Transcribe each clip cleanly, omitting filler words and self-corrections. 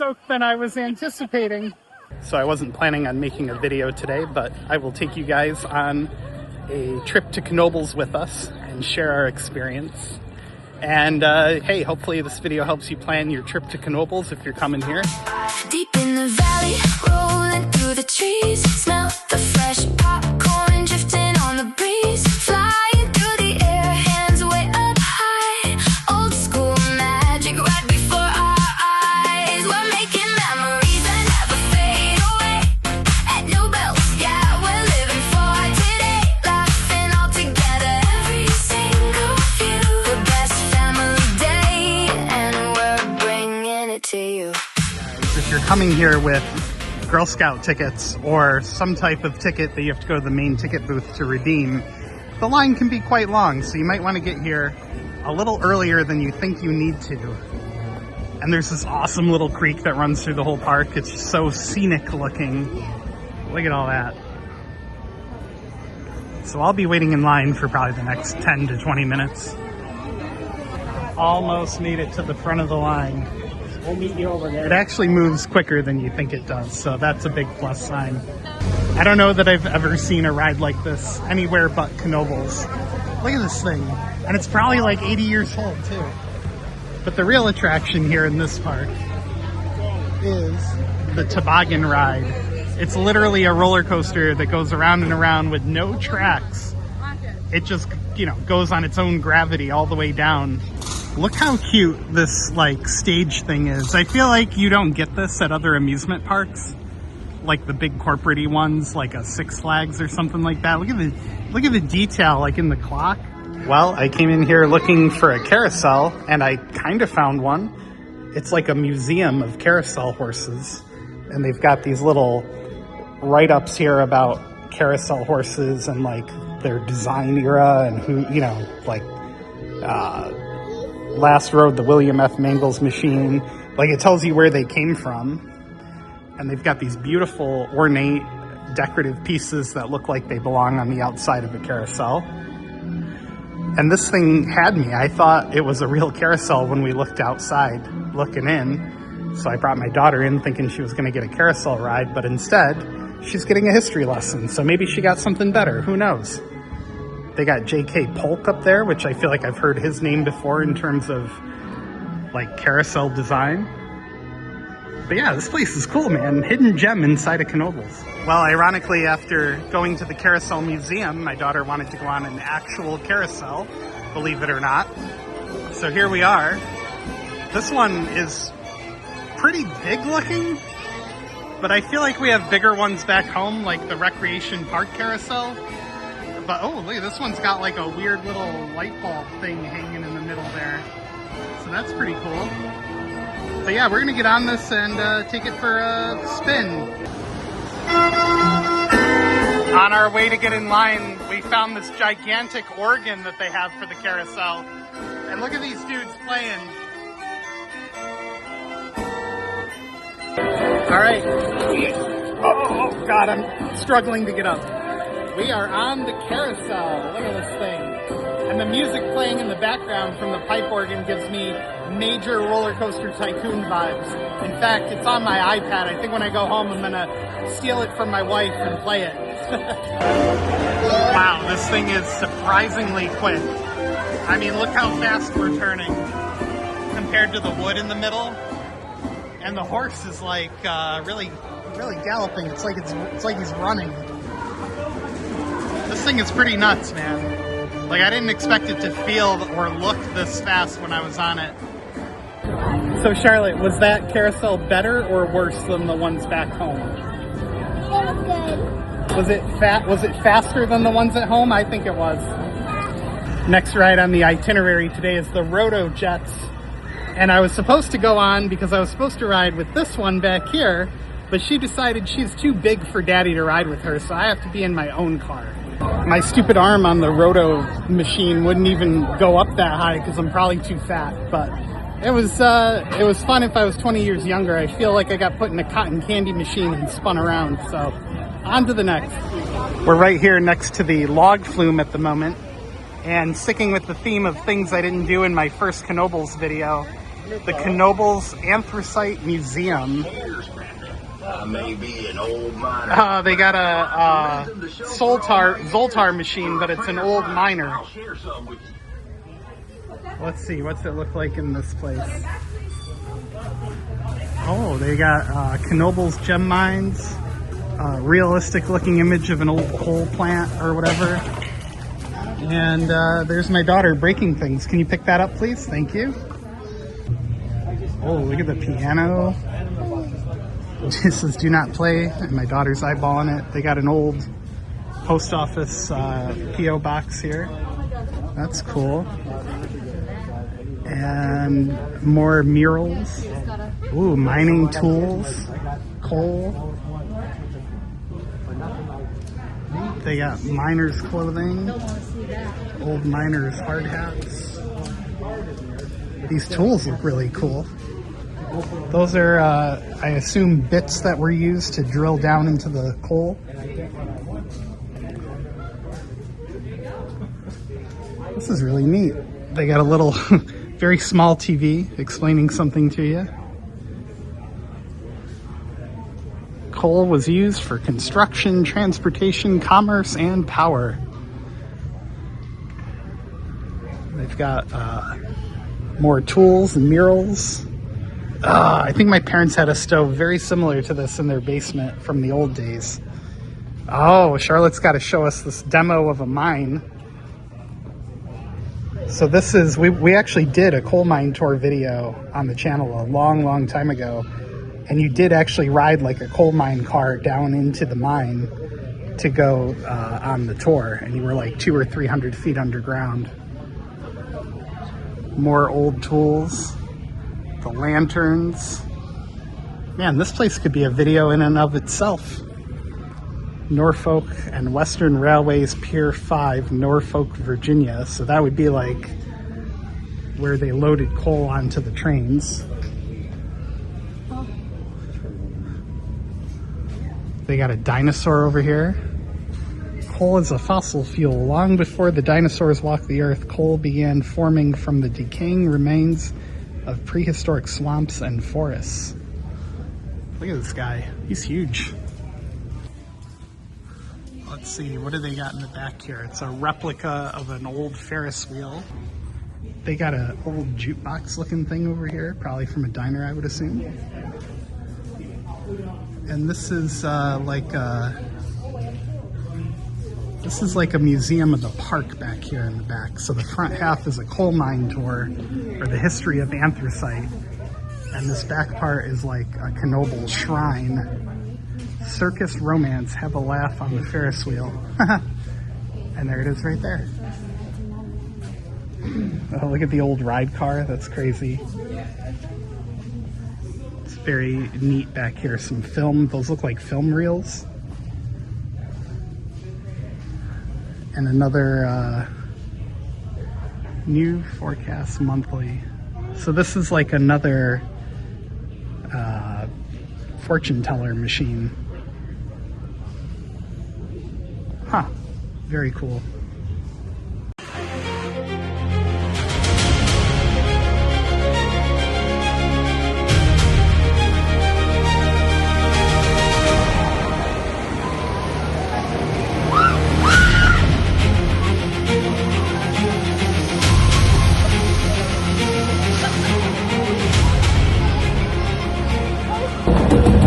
soaked than I was anticipating. So I wasn't planning on making a video today, but I will take you guys on a trip to Knoebels with us and share our experience. And hey, hopefully this video helps you plan your trip to Knoebels if you're coming here. Deep in the valley, rolling through the trees, smell the fresh popcorn drifting on the breeze, flying through the air, hands way up high, old school magic right before our eyes. We're making memories that never fade away at Knoebels. Yeah, we're living for today, laughing all together every single view. The best family day, and we're bringing it to you. If you're coming here with Girl Scout tickets or some type of ticket that you have to go to the main ticket booth to redeem, the line can be quite long, so you might want to get here a little earlier than you think you need to. And there's this awesome little creek that runs through the whole park. It's just so scenic looking. Look at all that. So I'll be waiting in line for probably the next 10 to 20 minutes. Almost made it to the front of the line. We'll meet you over there. It actually moves quicker than you think it does, so that's a big plus sign. I don't know that I've ever seen a ride like this anywhere but Knoebels. Look at this thing. And it's probably like 80 years old too. But the real attraction here in this park is the toboggan ride. It's literally a roller coaster that goes around and around with no tracks. It just, you know, goes on its own gravity all the way down. Look how cute this like stage thing is. I feel like you don't get this at other amusement parks, like the big corporate-y ones, like a Six Flags or something like that. Look at the detail like in the clock. Well, I came in here looking for a carousel and I kind of found one. It's like a museum of carousel horses, and they've got these little write-ups here about carousel horses and like their design era and who, you know, like last rode the William F. Mangles machine. Like, it tells you where they came from. And they've got these beautiful, ornate, decorative pieces that look like they belong on the outside of a carousel. And this thing had me. I thought it was a real carousel when we looked outside, looking in. So I brought my daughter in thinking she was going to get a carousel ride, but instead, she's getting a history lesson. So maybe she got something better. Who knows? They got J.K. Polk up there, which I feel like I've heard his name before in terms of like carousel design. But yeah, this place is cool, man. Hidden gem inside of Knoebels. Well, ironically, after going to the Carousel Museum, my daughter wanted to go on an actual carousel, believe it or not. So here we are. This one is pretty big looking, but I feel like we have bigger ones back home, like the Recreation Park Carousel. But oh, look, this one's got like a weird little light bulb thing hanging in the middle there. So that's pretty cool. But yeah, we're gonna get on this and take it for a spin. On our way to get in line, we found this gigantic organ that they have for the carousel. And look at these dudes playing. All right. Oh God, I'm struggling to get up. We are on the carousel. Look at this thing. And the music playing in the background from the pipe organ gives me major roller coaster tycoon vibes. In fact, it's on my iPad. I think when I go home, I'm gonna steal it from my wife and play it. Wow, this thing is surprisingly quick. I mean, look how fast we're turning compared to the wood in the middle. And the horse is like really galloping. It's like he's running. This thing is pretty nuts, man. Like, I didn't expect it to feel or look this fast when I was on it. So Charlotte, was that carousel better or worse than the ones back home? It was good. Was it faster than the ones at home? I think it was. Next ride on the itinerary today is the Roto Jets. And I was supposed to go on because I was supposed to ride with this one back here, but she decided she's too big for Daddy to ride with her, so I have to be in my own car. My stupid arm on the roto machine wouldn't even go up that high because I'm probably too fat, but it was fun if I was 20 years younger. I feel like I got put in a cotton candy machine and spun around, so on to the next. We're right here next to the log flume at the moment, and sticking with the theme of things I didn't do in my first Knoebels video, the Knoebels Anthracite Museum. May be an old miner. They got a Zoltar machine, but it's an old miner. Let's see, what's it look like in this place? Oh, they got Knoebels gem mines, realistic looking image of an old coal plant or whatever. And there's my daughter breaking things. Can you pick that up, please? Thank you. Oh, look at the piano. This is Do Not Play, and my daughter's eyeballing it. They got an old post office P.O. box here. That's cool. And more murals. Ooh, mining tools, coal. They got miners' clothing, old miners' hard hats. These tools look really cool. Those are, I assume, bits that were used to drill down into the coal. This is really neat. They got a little, very small TV explaining something to you. Coal was used for construction, transportation, commerce, and power. They've got more tools and murals. I think my parents had a stove very similar to this in their basement from the old days. Oh, Charlotte's got to show us this demo of a mine. So this is, we actually did a coal mine tour video on the channel a long time ago. And you did actually ride like a coal mine car down into the mine to go on the tour. And you were like 200 or 300 feet underground. More old tools. The lanterns. Man, this place could be a video in and of itself. Norfolk and Western Railways Pier 5, Norfolk, Virginia. So that would be like where they loaded coal onto the trains. They got a dinosaur over here. Coal is a fossil fuel. Long before the dinosaurs walked the earth, coal began forming from the decaying remains of prehistoric swamps and forests. Look at this guy. He's huge. Let's see, what do they got in the back here? It's a replica of an old Ferris wheel. They got an old jukebox looking thing over here, probably from a diner, I would assume. And this is like a museum of the park back here in the back. So the front half is a coal mine tour, or the history of anthracite. And this back part is like a Knoebels shrine. Circus romance, have a laugh on the Ferris wheel. And there it is right there. Oh, look at the old ride car, that's crazy. It's very neat back here. Some film, those look like film reels. And another new forecast monthly. So this is like another fortune teller machine. Huh, very cool.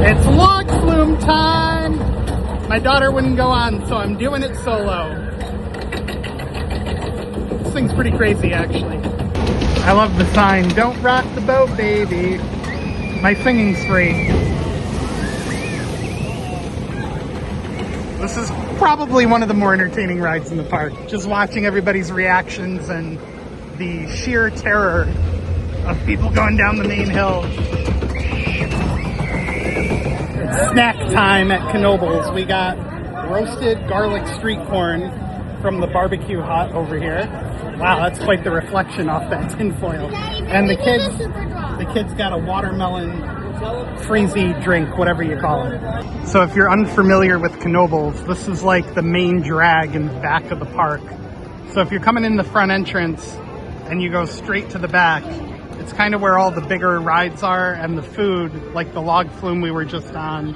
It's log flume time! My daughter wouldn't go on, so I'm doing it solo. This thing's pretty crazy, actually. I love the sign, don't rock the boat, baby. My singing's free. This is probably one of the more entertaining rides in the park. Just watching everybody's reactions and the sheer terror of people going down the main hill. Snack time at Knoebels. We got roasted garlic street corn from the barbecue hut over here. Wow, that's quite the reflection off that tinfoil. And the kids got a watermelon freezy drink, whatever you call it. So if you're unfamiliar with Knoebels, this is like the main drag in the back of the park. So if you're coming in the front entrance and you go straight to the back, It's kind of where all the bigger rides are, and the food, like the log flume we were just on.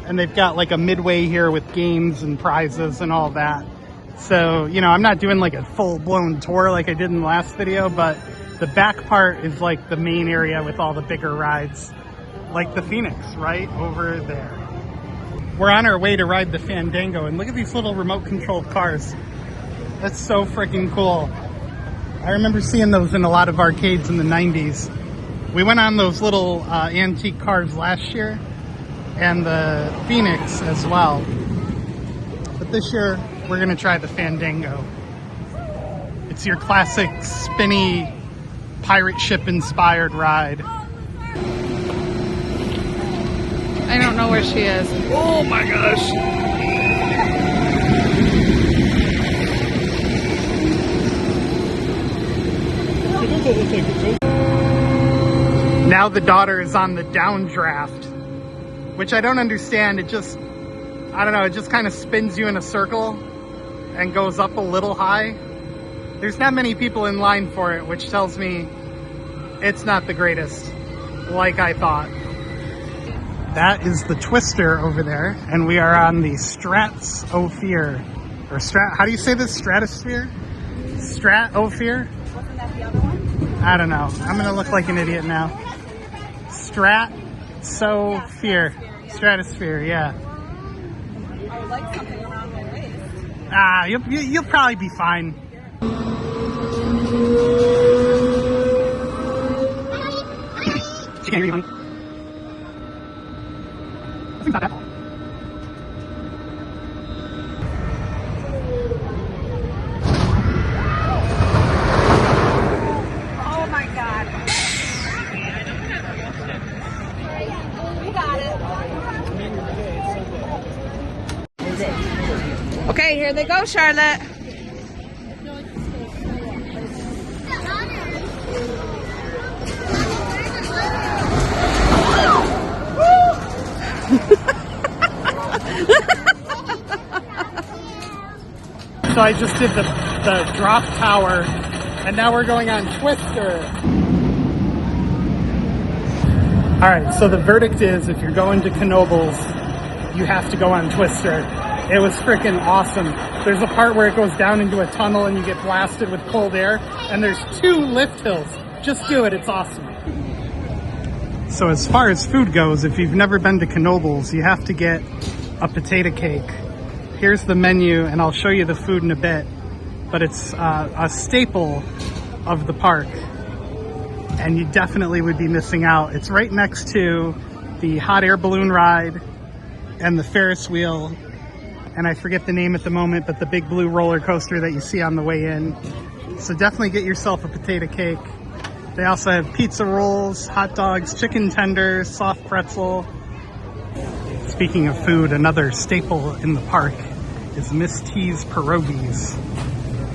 And they've got like a midway here with games and prizes and all that. So, you know, I'm not doing like a full-blown tour like I did in the last video, but the back part is like the main area with all the bigger rides, like the Phoenix right over there. We're on our way to ride the Fandango, and look at these little remote-controlled cars. That's so freaking cool. I remember seeing those in a lot of arcades in the 90s. We went on those little antique cars last year, and the Phoenix as well. But this year, we're gonna try the Fandango. It's your classic spinny pirate ship inspired ride. I don't know where she is. Oh my gosh. Now the daughter is on the downdraft, which I don't understand. It just, I don't know, it just kind of spins you in a circle and goes up a little high. There's not many people in line for it, which tells me it's not the greatest, like I thought. That is the Twister over there, and we are on the Stratosfear, or how do you say this? Stratosphere? Stratosfear? Wasn't that the other one? I don't know. I'm gonna look like an idiot now. Stratosfear. Stratosphere, yeah. I would like something around my waist. Ah, you'll probably be fine. She can't hear you, honey. It's not that far. Oh my god. You got it. Okay, here they go, Charlotte. So I just did the drop tower, and now we're going on Twister. All right, so the verdict is, if you're going to Knoebels, you have to go on Twister. It was freaking awesome. There's a part where it goes down into a tunnel and you get blasted with cold air, and there's 2 lift hills. Just do it, it's awesome. So as far as food goes, if you've never been to Knoebels, you have to get a potato cake. Here's the menu, and I'll show you the food in a bit, but it's a staple of the park, and you definitely would be missing out. It's right next to the hot air balloon ride and the Ferris wheel, and I forget the name at the moment, but the big blue roller coaster that you see on the way in. So definitely get yourself a potato cake. They also have pizza rolls, hot dogs, chicken tenders, soft pretzel. Speaking of food, another staple in the park is Miss T's pierogies.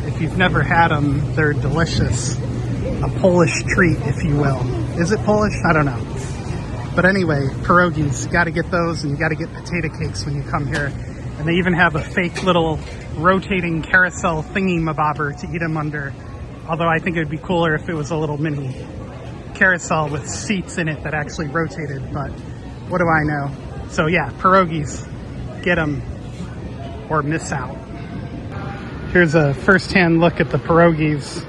If you've never had them, they're delicious. A Polish treat, if you will. Is it Polish? I don't know. But anyway, pierogies, you gotta get those, and you gotta get potato cakes when you come here. And they even have a fake little rotating carousel thingy-mabobber to eat them under. Although I think it would be cooler if it was a little mini carousel with seats in it that actually rotated, but what do I know? So yeah, pierogies, get them or miss out. Here's a first-hand look at the pierogies,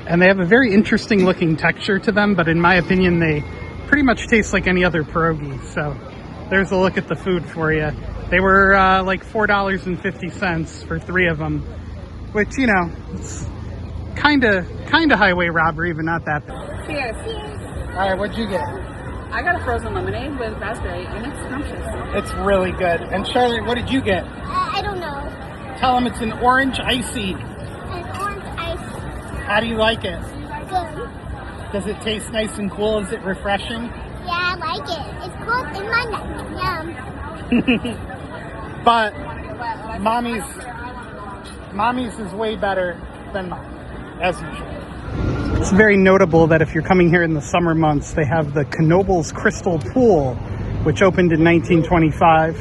and they have a very interesting looking texture to them, but in my opinion they pretty much taste like any other pierogi. So there's a look at the food for you. They were like $4.50 for 3 of them, which, you know, it's kind of highway robbery, but not that bad. Cheers. All right, what'd you get? I got a frozen lemonade with raspberry, and it's scrumptious. It's really good. And Charlotte, what did you get? I don't know. Tell them it's an orange icy. An orange ice. How do you like it? Good. Does it taste nice and cool? Is it refreshing? Yeah, I like it. It's cool in my neck. Yum. But mommy's is way better than mine, as usual. It's very notable that if you're coming here in the summer months, they have the Knoebels Crystal Pool, which opened in 1925.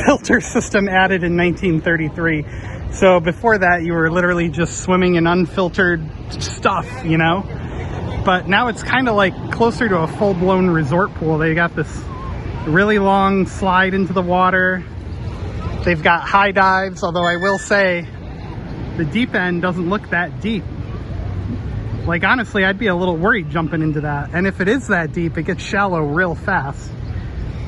Filter system added in 1933. So before that, you were literally just swimming in unfiltered stuff, you know? but now it's kind of like closer to a full-blown resort pool. They got this really long slide into the water. They've got high dives, although I will say the deep end doesn't look that deep. Like, honestly, I'd be a little worried jumping into that. And if it is that deep, it gets shallow real fast.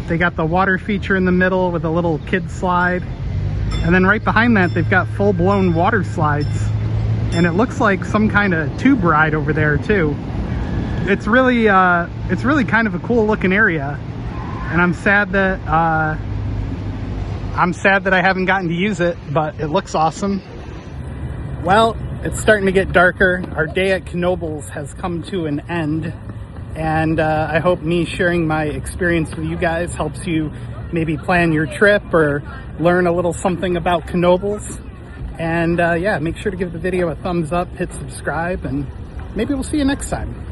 They got the water feature in the middle with a little kid slide. And then right behind that, they've got full-blown water slides. And it looks like some kind of tube ride over there too. It's really kind of a cool looking area. And I'm sad that I haven't gotten to use it, but it looks awesome. Well, it's starting to get darker. Our day at Knoebels has come to an end. And I hope me sharing my experience with you guys helps you maybe plan your trip or learn a little something about Knoebels. And yeah, make sure to give the video a thumbs up, hit subscribe, and maybe we'll see you next time.